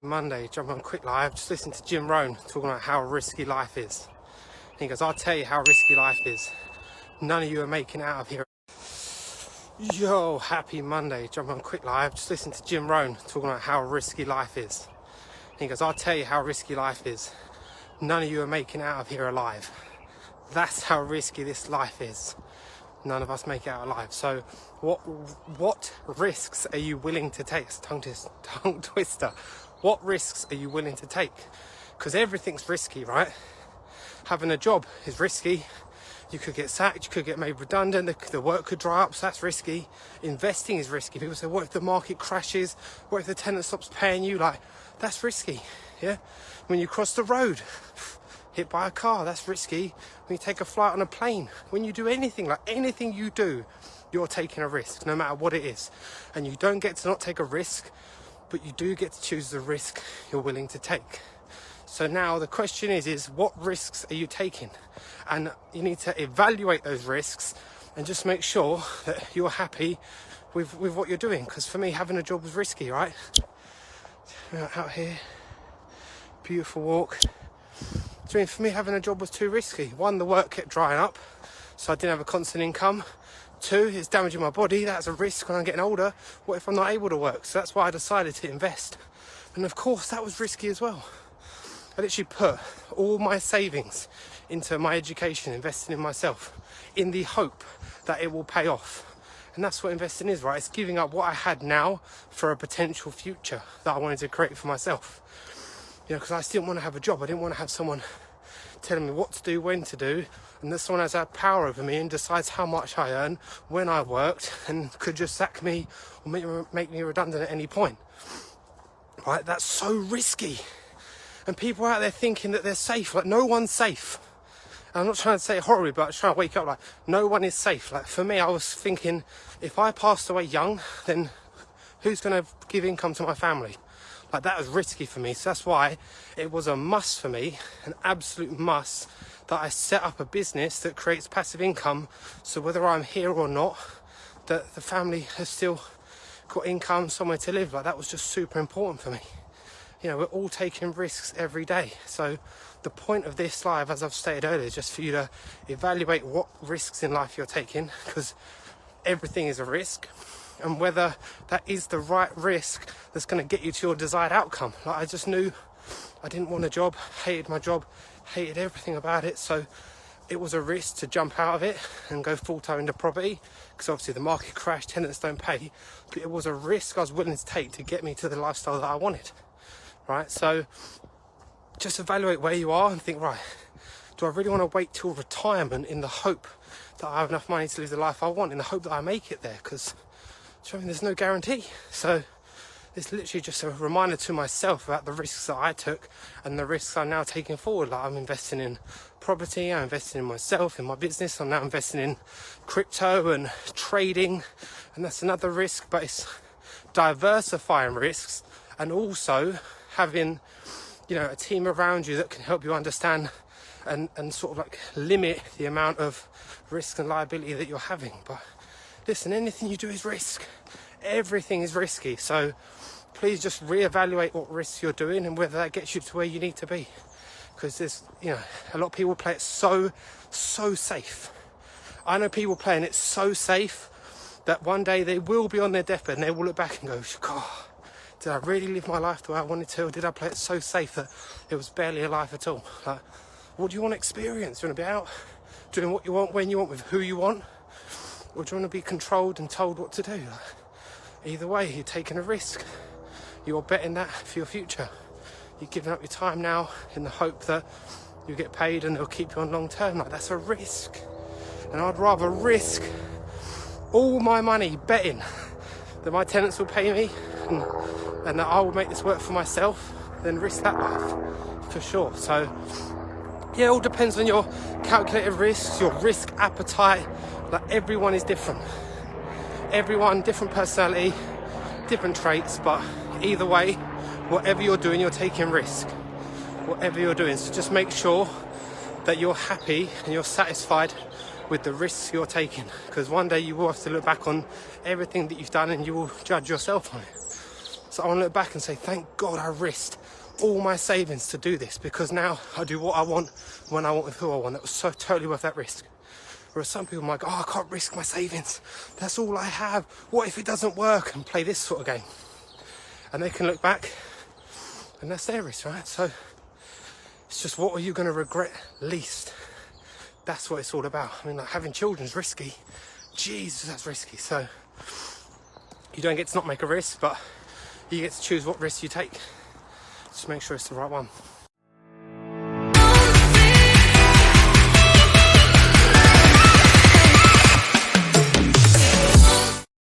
Monday, jump on quick live, just listen to Jim Rohn talking about how risky life is. And he goes, I'll tell you how risky life is. None of you are making it out of here. Yo, happy Monday, jump on quick live, just listen to Jim Rohn talking about how risky life is. And he goes, I'll tell you how risky life is. None of you are making it out of here alive. That's how risky this life is. None of us make it out alive. So what risks are you willing to take? It's tongue twister. What risks are you willing to take? Because everything's risky, right? Having a job is risky. You could get sacked, you could get made redundant, the work could dry up, so that's risky. Investing is risky. People say, what if the market crashes? What if the tenant stops paying you? Like, that's risky, yeah? When you cross the road, hit by a car, that's risky. When you take a flight on a plane, when you do anything, like anything you do, you're taking a risk, no matter what it is. And you don't get to not take a risk, but you do get to choose the risk you're willing to take. So now the question is what risks are you taking? And you need to evaluate those risks and just make sure that you're happy with what you're doing. Because for me, having a job was risky, right? Out here, beautiful walk. So for me, having a job was too risky. One, the work kept drying up, so I didn't have a constant income. Two, it's damaging my body. That's a risk when I'm getting older. What if I'm not able to work? So that's why I decided to invest. And of course, that was risky as well. I literally put all my savings into my education, investing in myself, in the hope that it will pay off. And that's what investing is, right? It's giving up what I had now for a potential future that I wanted to create for myself. You know, because I still didn't want to have a job. I didn't want to have someone telling me what to do, when to do, and that someone has that power over me and decides how much I earn, when I worked, and could just sack me or make me redundant at any point. Right? That's so risky. And people are out there thinking that they're safe. Like, no one's safe. And I'm not trying to say it horribly, but I'm trying to wake up like, no one is safe. Like, for me, I was thinking, if I passed away young, then who's going to give income to my family? Like, that was risky for me. So that's why it was a must for me, an absolute must, that I set up a business that creates passive income. So whether I'm here or not, that the family has still got income, somewhere to live. Like, that was just super important for me. You know, we're all taking risks every day. So the point of this live, as I've stated earlier, is just for you to evaluate what risks in life you're taking, because everything is a risk, and whether that is the right risk that's going to get you to your desired outcome. Like, I just knew I didn't want a job, hated my job, hated everything about it. So it was a risk to jump out of it and go full-time into property, because obviously the market crashed, tenants don't pay. But it was a risk I was willing to take to get me to the lifestyle that I wanted. Right, so just evaluate where you are and think, right, do I really want to wait till retirement in the hope that I have enough money to live the life I want, in the hope that I make it there? Because there's no guarantee. So it's literally just a reminder to myself about the risks that I took and the risks I'm now taking forward. Like, I'm investing in property, I'm investing in myself, in my business, I'm now investing in crypto and trading, and that's another risk. But it's diversifying risks and also having, you know, a team around you that can help you understand and sort of like limit the amount of risk and liability that you're having. But listen, anything you do is risk. Everything is risky. So please just reevaluate what risks you're doing and whether that gets you to where you need to be. Because there's, you know, a lot of people play it so safe. I know people playing it so safe that one day they will be on their deathbed and they will look back and go, God, did I really live my life the way I wanted to, or did I play it so safe that it was barely a life at all? Like, what do you want to experience? Do you want to be out doing what you want, when you want, with who you want? Or do you want to be controlled and told what to do? Like, either way, you're taking a risk. You're betting that for your future. You're giving up your time now in the hope that you'll get paid and they'll keep you on long term. Like, that's a risk. And I'd rather risk all my money betting that my tenants will pay me and that I will make this work for myself, then risk that life, for sure. So yeah, it all depends on your calculated risks, your risk appetite. Like, everyone is different. Everyone, different personality, different traits, but either way, whatever you're doing, you're taking risk. Whatever you're doing, so just make sure that you're happy and you're satisfied with the risks you're taking, because one day you will have to look back on everything that you've done and you will judge yourself on it. So I want to look back and say, thank God I risked all my savings to do this, because now I do what I want, when I want, with who I want. It was so totally worth that risk. Whereas some people might go, oh, I can't risk my savings. That's all I have. What if it doesn't work? And play this sort of game. And they can look back and that's their risk, right? So it's just, what are you going to regret least? That's what it's all about. I mean, like, having children's risky. Jesus, that's risky. So you don't get to not make a risk, but you get to choose what risk you take. Just make sure it's the right one.